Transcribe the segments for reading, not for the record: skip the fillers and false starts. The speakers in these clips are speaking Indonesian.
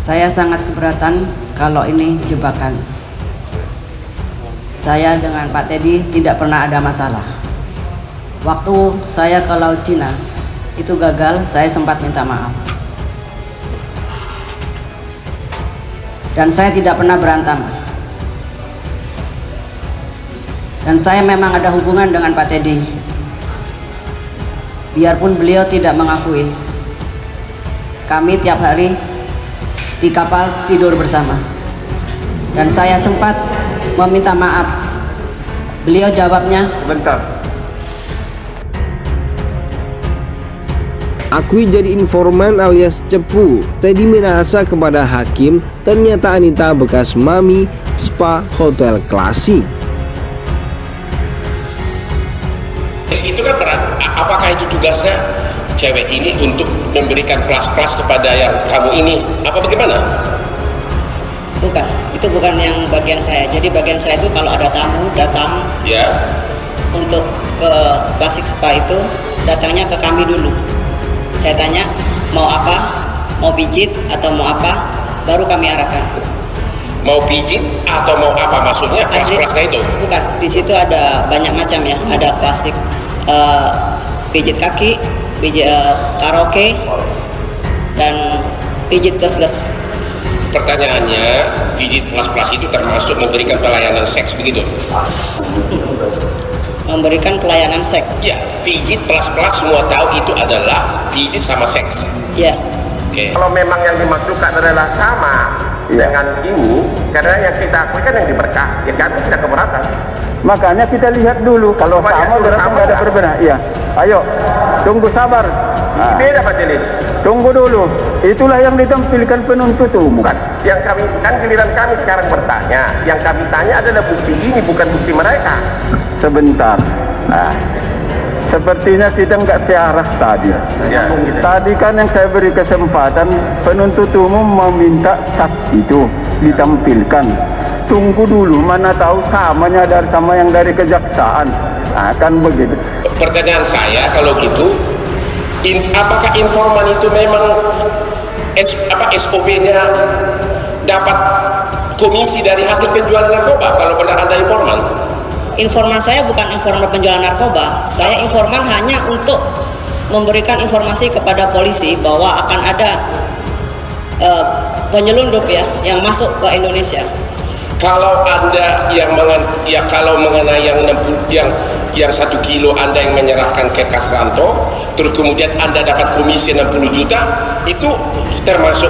Saya sangat keberatan kalau ini jebakan. Saya dengan Pak Teddy tidak pernah ada masalah. Waktu saya ke Laut Cina itu gagal, saya sempat minta maaf. Dan saya tidak pernah berantem. Dan saya memang ada hubungan dengan Pak Teddy. Biarpun beliau tidak mengakui, kami tiap hari di kapal tidur bersama. Dan saya sempat meminta maaf. Beliau jawabnya, bentar. Akui jadi informan alias cepu, Teddy Minahasa kepada hakim, ternyata Anita bekas mami spa hotel klasik. Itu kan berat. Apakah itu tugasnya cewek ini untuk memberikan plus-plus kepada yang kamu ini? Apa bagaimana? bukan, itu bukan yang bagian saya. Jadi bagian saya itu kalau ada tamu datang Ya. untuk ke klasik spa itu, datangnya ke kami dulu. Saya tanya mau apa, mau pijit atau mau apa, baru kami arahkan. Mau pijit atau mau apa, maksudnya plus-plusnya itu? Bukan, di situ ada banyak macam ya. Ada klasik pijit kaki, pijit karaoke, dan pijit plus-plus. Pertanyaannya, pijit plus-plus itu termasuk memberikan pelayanan seks begitu? Memberikan pelayanan seks. Ya, pijit plus-plus semua tahu itu adalah pijit sama seks. Ya. Oke. Kalau memang yang dimaksudkan adalah sama dengan ini, karena yang kita akui kan yang diberkah, ya kami tidak keberatan. Makanya kita lihat dulu, kalau sama berarti nggak ada perbedaan. Iya, ayo, tunggu sabar. Beda Pak Jelis. Tunggu dulu, itulah yang ditampilkan penuntut umum. Bukan, yang kami kan giliran kami sekarang bertanya, yang kami tanya adalah bukti ini, bukan bukti mereka. Sebentar. Nah, sepertinya kita nggak searah tadi. Ya. Tadi kan yang saya beri kesempatan, penuntut umum meminta saksi itu ditampilkan. Tunggu dulu, mana tahu samanya dari sama yang dari kejaksaan. Nah, kan begitu. Pertanyaan saya kalau gitu, apakah informan itu memang SOP-nya dapat komisi dari hasil penjualan narkoba kalau benar Anda informan? Informan saya bukan informan penjualan narkoba. Saya informan hanya untuk memberikan informasi kepada polisi bahwa akan ada penyelundup ya yang masuk ke Indonesia. Kalau Anda kalau mengenai yang 60 yang 1 kilo Anda yang menyerahkan ke Kasranto, terus kemudian Anda dapat komisi 60 juta, itu termasuk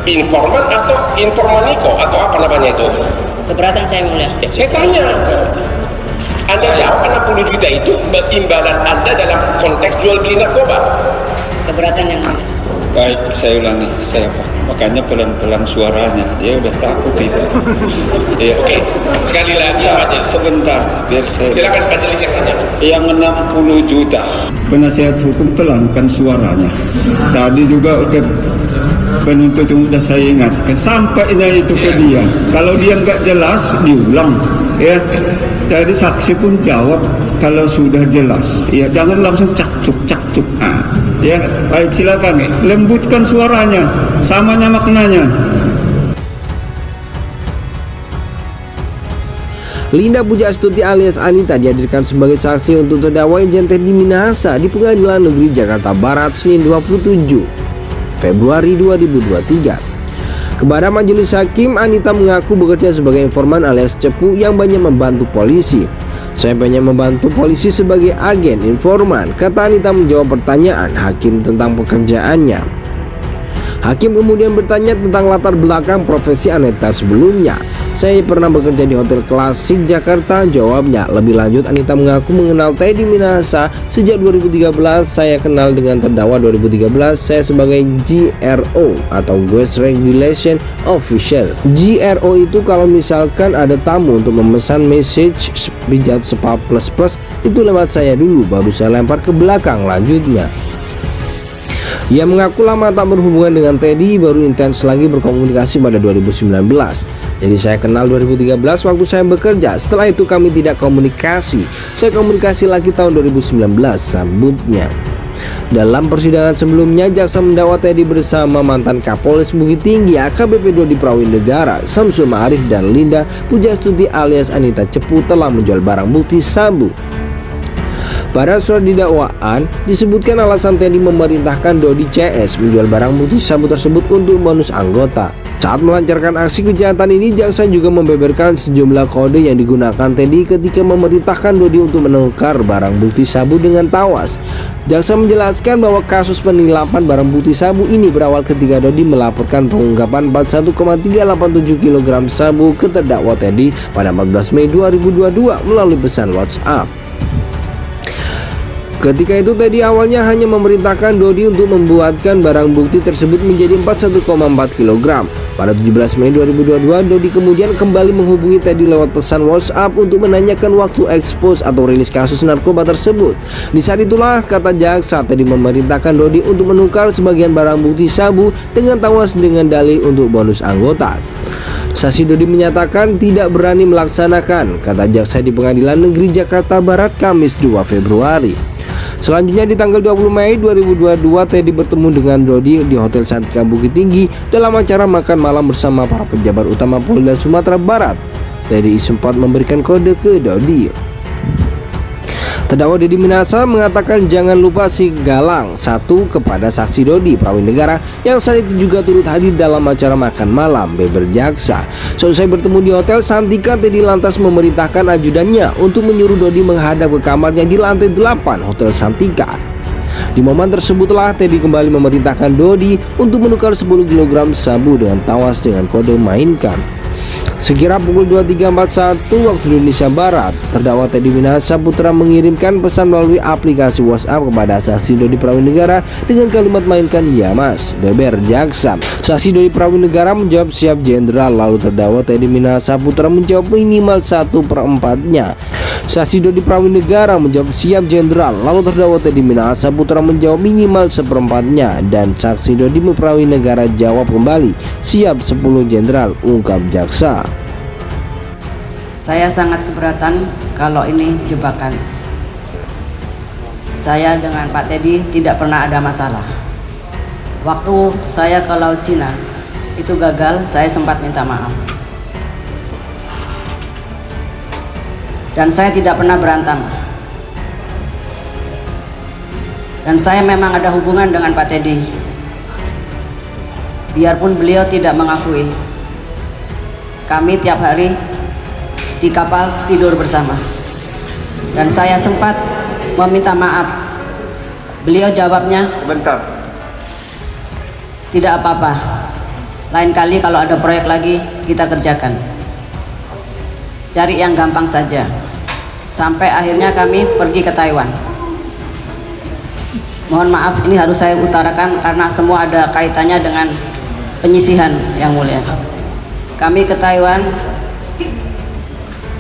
informan atau informaniko atau apa namanya itu? Keberatan saya mulia. Saya tanya. Anda jawab 60 juta itu imbalan Anda dalam konteks jual beli narkoba. Keberatan yang mulia. Baik, saya ulangi, saya apa? Makanya pelan-pelan suaranya, dia udah takut itu. Ya. Oke, sekali lagi Pak Jelis. Sebentar, biar saya. Silakan Pak Jelis yang tanya. Yang 60 juta. Penasihat hukum pelankan suaranya. Tadi juga penuntut umum sudah saya ingatkan, sampainya itu ke dia. Kalau dia nggak jelas, diulang. Ya, jadi saksi pun jawab kalau sudah jelas. Ya, jangan langsung cakcuk. Nah, ya, baik silakan lembutkan suaranya, samanya maknanya. Linda Pujastuti alias Anita dihadirkan sebagai saksi untuk terdakwa Irjen Teddy Minahasa di Pengadilan Negeri Jakarta Barat Senin 27 Februari 2023. Kepada majelis hakim, Anita mengaku bekerja sebagai informan alias cepu yang banyak membantu polisi. Saya banyak membantu polisi sebagai agen informan, kata Anita menjawab pertanyaan hakim tentang pekerjaannya. Hakim kemudian bertanya tentang latar belakang profesi Anita sebelumnya. Saya pernah bekerja di hotel klasik Jakarta, jawabnya. Lebih lanjut, Anita mengaku mengenal Teddy Minahasa sejak 2013. Saya kenal dengan terdakwa 2013. Saya sebagai GRO atau Guest Regulation Official. GRO itu kalau misalkan ada tamu untuk memesan message pijat spa plus itu lewat saya dulu, baru saya lempar ke belakang, lanjutnya. Ia mengaku lama tak berhubungan dengan Teddy, baru intens lagi berkomunikasi pada 2019. Jadi saya kenal 2013 waktu saya bekerja. Setelah itu kami tidak komunikasi. Saya komunikasi lagi tahun 2019, sambutnya. Dalam persidangan sebelumnya, jaksa mendakwa Teddy bersama mantan Kapolres Bukit Tinggi AKBP Dodi Prawinegara, Samsul Ma'arif dan Linda Pujastuti alias Anita Cepu telah menjual barang bukti sabu. Pada surat dakwaan disebutkan alasan Teddy memerintahkan Dodi CS menjual barang bukti sabu tersebut untuk bonus anggota. Saat melancarkan aksi kejahatan ini, jaksa juga membeberkan sejumlah kode yang digunakan Teddy ketika memerintahkan Dodi untuk menukar barang bukti sabu dengan tawas. Jaksa menjelaskan bahwa kasus penilapan barang bukti sabu ini berawal ketika Dodi melaporkan pengungkapan 41,387 kg sabu ke terdakwa Teddy pada 14 Mei 2022 melalui pesan WhatsApp. Ketika itu Teddy awalnya hanya memerintahkan Dodi untuk membuatkan barang bukti tersebut menjadi 41,4 kg. Pada 17 Mei 2022, Dodi kemudian kembali menghubungi Teddy lewat pesan WhatsApp untuk menanyakan waktu ekspos atau rilis kasus narkoba tersebut. Di saat itulah, kata jaksa, Teddy memerintahkan Dodi untuk menukar sebagian barang bukti sabu dengan tawas dengan dalih untuk bonus anggota. Saksi Dodi menyatakan tidak berani melaksanakan, kata jaksa di Pengadilan Negeri Jakarta Barat Kamis 2 Februari. Selanjutnya di tanggal 20 Mei 2022, Teddy bertemu dengan Dodi di Hotel Santika Bukit Tinggi dalam acara makan malam bersama para pejabat utama Polda Sumatera Barat. Teddy sempat memberikan kode ke Dodi. Terdakwa Deddy Minahasa mengatakan jangan lupa si Galang satu kepada saksi Dodi Prawinegara yang saat itu juga turut hadir dalam acara makan malam, beber jaksa. Seusai bertemu di Hotel Santika, Teddy lantas memerintahkan ajudannya untuk menyuruh Dodi menghadap ke kamarnya di lantai 8 Hotel Santika. Di momen tersebutlah Teddy kembali memerintahkan Dodi untuk menukar 10 kg sabu dengan tawas dengan kode mainkan. Sekira pukul 23.41 waktu Indonesia Barat, terdakwa Teddy Minahasa Putra mengirimkan pesan melalui aplikasi WhatsApp kepada saksi Dodi Prawinegara dengan kalimat mainkan "Ya Mas", beber jaksa. Saksi Dodi Prawinegara menjawab "Siap Jenderal", lalu terdakwa Teddy Minahasa Putra menjawab minimal 1/4-nya. Saksi Dodi Prawinegara menjawab "Siap Jenderal", lalu terdakwa Teddy Minahasa Putra menjawab minimal 1/4-nya, dan saksi Dodi Prawinegara jawab kembali "Siap 10 Jenderal", ungkap jaksa. Saya sangat keberatan kalau ini jebakan. Saya dengan Pak Teddy tidak pernah ada masalah. Waktu saya ke Laut Cina itu gagal, saya sempat minta maaf. Dan saya tidak pernah berantem. Dan saya memang ada hubungan dengan Pak Teddy. Biarpun beliau tidak mengakui. Kami tiap hari di kapal tidur bersama, dan saya sempat meminta maaf. Beliau jawabnya, Bentar. tidak apa-apa, lain kali kalau ada proyek lagi kita kerjakan, cari yang gampang saja. Sampai akhirnya kami pergi ke Taiwan. Mohon maaf, ini harus saya utarakan karena semua ada kaitannya dengan penyisihan, Yang Mulia. Kami ke Taiwan.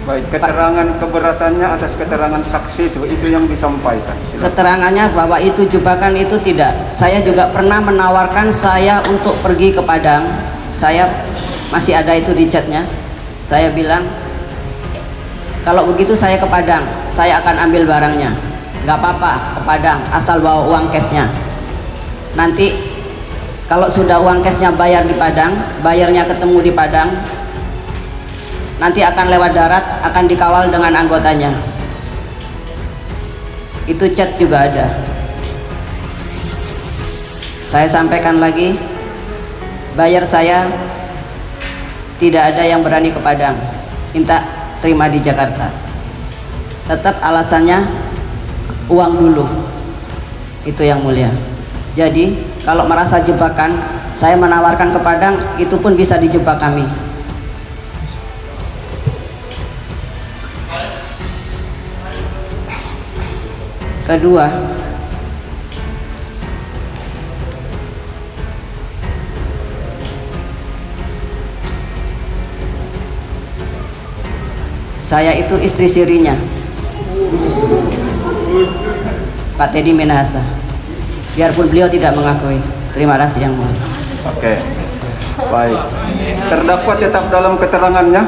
Baik, keterangan keberatannya atas keterangan saksi itu yang disampaikan. Silakan. Keterangannya bahwa itu jebakan itu tidak. Saya juga pernah menawarkan saya untuk pergi ke Padang. Saya masih ada itu di chatnya. Saya bilang, kalau begitu saya ke Padang, saya akan ambil barangnya. Nggak apa-apa ke Padang, asal bawa uang cashnya. Nanti kalau sudah uang cashnya bayar di Padang, bayarnya ketemu di Padang, nanti akan lewat darat, akan dikawal dengan anggotanya. Itu chat juga ada. Saya sampaikan lagi, bayar saya tidak ada yang berani ke Padang, minta terima di Jakarta. Tetap alasannya uang dulu. Itu Yang Mulia. Jadi kalau merasa jebakan, saya menawarkan ke Padang, itu pun bisa dijebak kami. Kedua, saya itu istri sirinya Pak Teddy Minahasa, biarpun beliau tidak mengakui. Terima kasih Yang Mulia. Oke. Baik. Terdakwa tetap dalam keterangannya.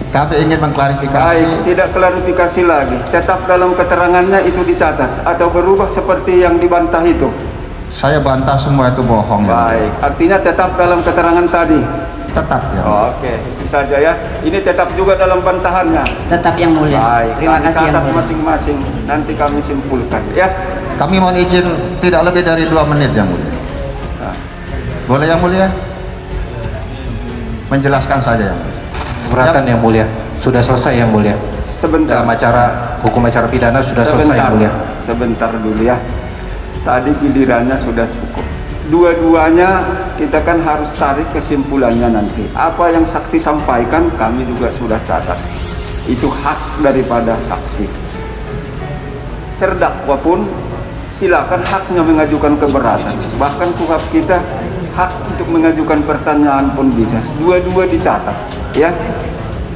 Kami ingin mengklarifikasi. Baik, tidak klarifikasi lagi. Tetap dalam keterangannya itu dicatat atau berubah seperti yang dibantah itu. Saya bantah semua itu bohong. Baik, artinya tetap dalam keterangan tadi. Tetap ya. Oke, itu saja ya. Ini tetap juga dalam bantahannya. Tetap yang mulia. Baik, Terima kami kasih yang catat mulia. masing-masing. Nanti kami simpulkan ya. Kami mohon izin tidak lebih dari 2 menit yang mulia. Nah, Boleh yang mulia? Menjelaskan saja yang mulia. Keberatan yang mulia, sudah selesai yang mulia. sebentar. Dalam acara hukum acara pidana sudah selesai yang mulia. Sebentar dulu ya. Tadi gilirannya sudah cukup. Dua-duanya kita kan harus tarik kesimpulannya nanti. Apa yang saksi sampaikan kami juga sudah catat. Itu hak daripada saksi. Terdakwa pun silakan haknya mengajukan keberatan. Bahkan kuhap kita hak untuk mengajukan pertanyaan pun bisa. Dua-dua dicatat, ya.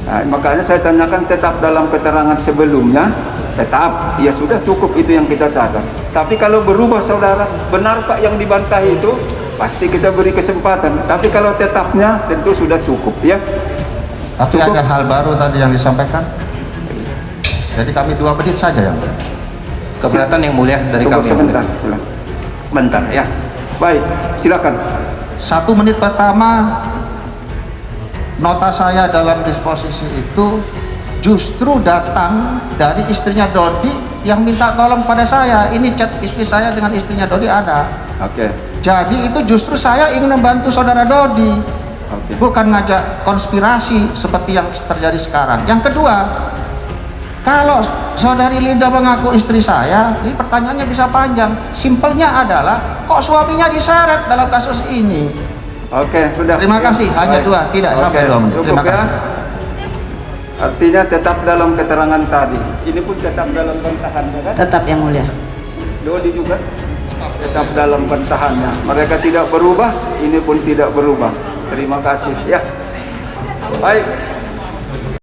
Nah, makanya saya tanyakan tetap dalam keterangan sebelumnya, tetap, ya sudah cukup itu yang kita catat. Tapi kalau berubah saudara, benar Pak yang dibantah itu, pasti kita beri kesempatan. Tapi kalau tetapnya tentu sudah cukup, ya. Tapi Cukup. ada hal baru tadi yang disampaikan. Jadi kami 2 menit saja yang. Keberatan yang mulia dari Tunggu kami. yang mulia. sebentar, silakan. Bentar ya. Baik, silakan. 1 menit pertama nota saya dalam disposisi itu justru datang dari istrinya Dodi yang minta tolong pada saya. Ini chat istri saya dengan istrinya Dodi ada. Oke. Jadi itu justru saya ingin membantu saudara Dodi, Oke. bukan ngajak konspirasi seperti yang terjadi sekarang. Yang kedua, kalau saudari Linda mengaku istri saya, ini pertanyaannya bisa panjang. Simpelnya adalah, kok suaminya diseret dalam kasus ini? Oke, sudah. Terima Ya, kasih, hanya baik. 2, tidak Oke, sampai 2 menit. cukup Terima ya. kasih. Artinya tetap dalam keterangan tadi. Ini pun tetap dalam bantahannya kan? Tetap yang mulia. Dodi juga tetap dalam bantahannya. Mereka tidak berubah, ini pun tidak berubah. Terima kasih ya. Baik.